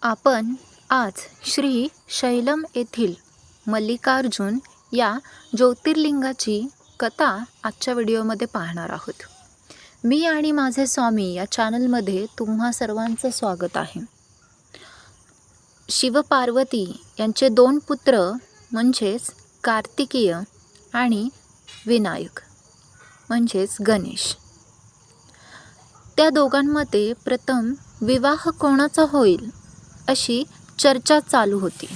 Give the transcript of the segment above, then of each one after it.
आपण आज श्री शैलम येथील मल्लिकार्जुन या ज्योतिर्लिंगाची कथा आजच्या व्हिडिओमध्ये पाहणार आहोत. मी आणि माझे स्वामी या चॅनलमध्ये तुम्हा सर्वांचं स्वागत आहे. शिवपार्वती यांचे 2 पुत्र म्हणजेच कार्तिकेय आणि विनायक म्हणजेच गणेश. त्या दोघांमध्ये प्रथम विवाह कोणाचा होईल अशी चर्चा चालू होती.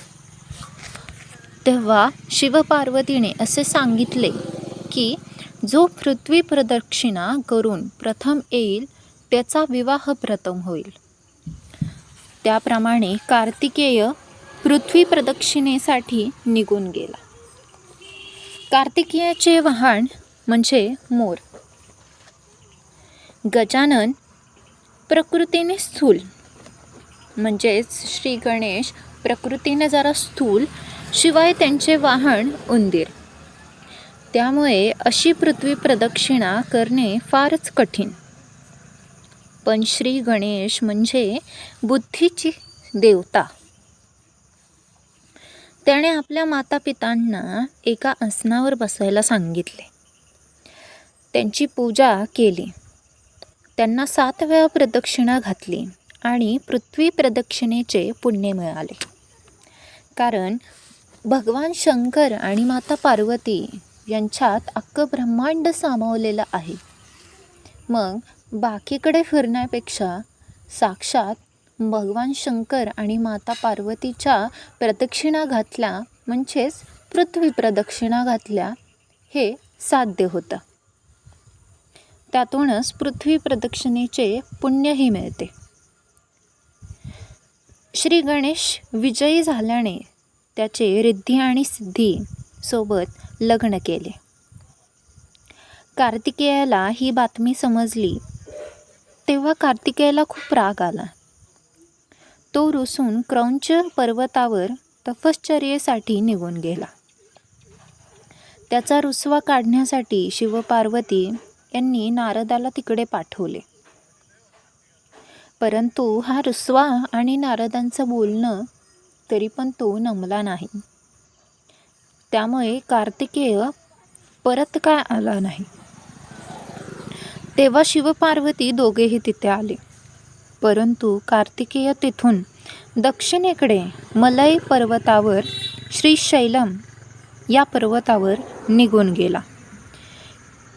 तेव्हा शिवपार्वतीने असे सांगितले की जो पृथ्वी प्रदक्षिणा करून प्रथम येईल त्याचा विवाह प्रथम होईल. त्याप्रमाणे कार्तिकेय पृथ्वी प्रदक्षिणेसाठी निघून गेला. कार्तिकेयाचे वाहन म्हणजे मोर. गजानन प्रकृतीने स्थूल म्हणजेच श्री गणेश प्रकृतीने जरा स्थूल, शिवाय त्यांचे वाहन उंदीर. त्यामुळे अशी पृथ्वी प्रदक्षिणा करणे फारच कठीण. पण श्री गणेश म्हणजे बुद्धीची देवता. त्याने आपल्या मातापितांना एका आसनावर बसायला सांगितले. त्यांची पूजा केली. त्यांना 7 वेळा प्रदक्षिणा घातली आणि पृथ्वी प्रदक्षिणेचे पुण्य मिळाले. कारण भगवान शंकर आणि माता पार्वती यांच्यात अख्खं ब्रह्मांड सामावलेलं आहे. मग बाकीकडे फिरण्यापेक्षा साक्षात भगवान शंकर आणि माता पार्वतीच्या प्रदक्षिणा घातल्या म्हणजेच पृथ्वी प्रदक्षिणा घातल्या हे साध्य होतं. त्यातूनच पृथ्वी प्रदक्षिणेचे पुण्यही मिळते. श्री गणेश विजयी झाल्याने त्याचे रिद्धी आणि सिद्धी सोबत लग्न केले. कार्तिकेयाला ही बातमी समजली तेव्हा कार्तिकेयाला खूप राग आला. तो रुसून क्रौंच पर्वतावर तपश्चर्येसाठी निघून गेला. त्याचा रुसवा काढण्यासाठी शिवपार्वती यांनी नारदाला तिकडे पाठवले. परंतु हा रुसवा आणि नारदांचं बोलणं तरी पण तो नमला नाही. त्यामुळे कार्तिकेय परत काय आला नाही. तेव्हा शिवपार्वती दोघेही तिथे आले. परंतु कार्तिकेय तिथून दक्षिणेकडे मलय पर्वतावर श्री शैलम या पर्वतावर निघून गेला.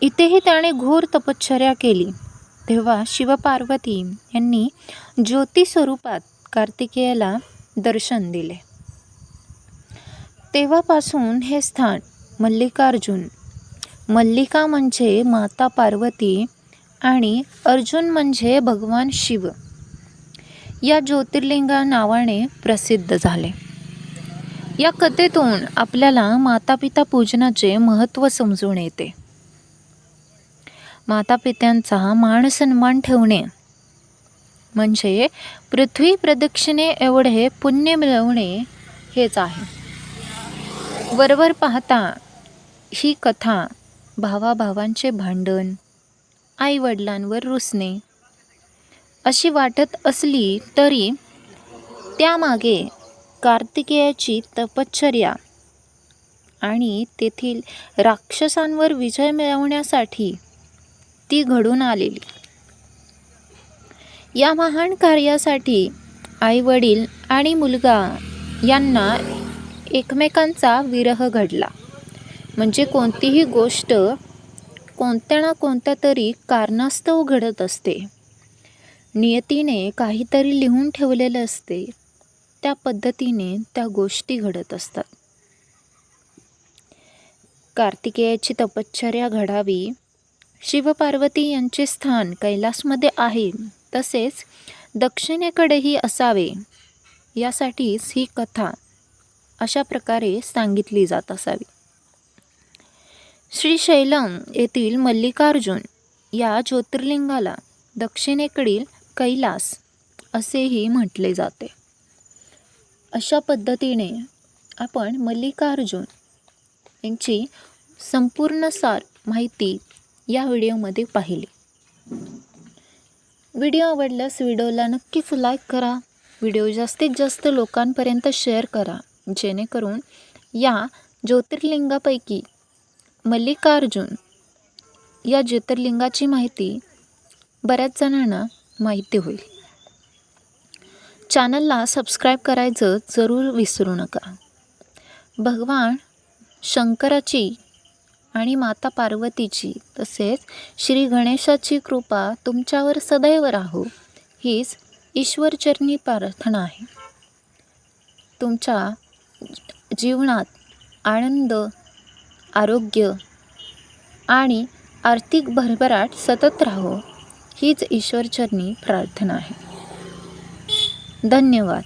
इथेही त्याने घोर तपश्चर्या केली. तेव्हा शिवपार्वती यांनी ज्योती स्वरूपात कार्तिकेयाला दर्शन दिले. तेव्हापासून हे स्थान मल्लिकार्जुन, मल्लिका म्हणजे माता पार्वती आणि अर्जुन म्हणजे भगवान शिव या ज्योतिर्लिंगा नावाने प्रसिद्ध झाले. या कथेतून आपल्याला मातापिता पूजनाचे महत्त्व समजून येते. मातापित्यांचा मान सन्मान ठेवणे म्हणजे पृथ्वी प्रदक्षिणे एवढे पुण्य मिळवणे हेच आहे. वरवर पाहता ही कथा भावाभावांचे भांडण, आईवडिलांवर रुसणे अशी वाटत असली तरी त्यामागे कार्तिकेयाची तपश्चर्या आणि तेथील राक्षसांवर विजय मिळवण्यासाठी ती घडून आलेली. या महान कार्यासाठी आईवडील आणि मुलगा यांना एकमेकांचा विरह घडला. म्हणजे कोणतीही गोष्ट कोणत्या ना कोणत्या तरी कारणास्तव घडत असते. नियतीने काहीतरी लिहून ठेवलेलं असते. त्या पद्धतीने त्या गोष्टी घडत असतात. कार्तिकेयाची तपश्चर्या घडावी, शिवपार्वती यांचे स्थान कैलासमध्ये आहे तसेच दक्षिणेकडेही असावे यासाठीच ही कथा अशा प्रकारे सांगितली जात असावी. श्री शैलम येथील मल्लिकार्जुन या ज्योतिर्लिंगाला दक्षिणेकडील कैलास असेही म्हटले जाते. अशा पद्धतीने आपण मल्लिकार्जुन यांची संपूर्ण सार माहिती या व्हिडिओमध्ये पाहिली. व्हिडिओ आवडल्यास व्हिडिओला नक्कीच लाईक करा, व्हिडिओ जास्तीत जास्त लोकांपर्यंत शेअर करा, जेणेकरून या ज्योतिर्लिंगापैकी मल्लिकार्जुन या ज्योतिर्लिंगाची माहिती बऱ्याच जणांना माहिती होईल. चॅनलला सबस्क्राईब करायचं जरूर विसरू नका. भगवान शंकराची आणि माता पार्वतीची तसेच श्री गणेशाची कृपा तुमच्यावर सदैव राहो, हीच ईश्वरचरणी प्रार्थना आहे. तुमच्या जीवनात आनंद, आरोग्य आणि आर्थिक भरभराट सतत राहो, हीच ईश्वरचरणी प्रार्थना आहे. धन्यवाद.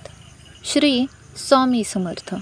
श्री स्वामी समर्थ.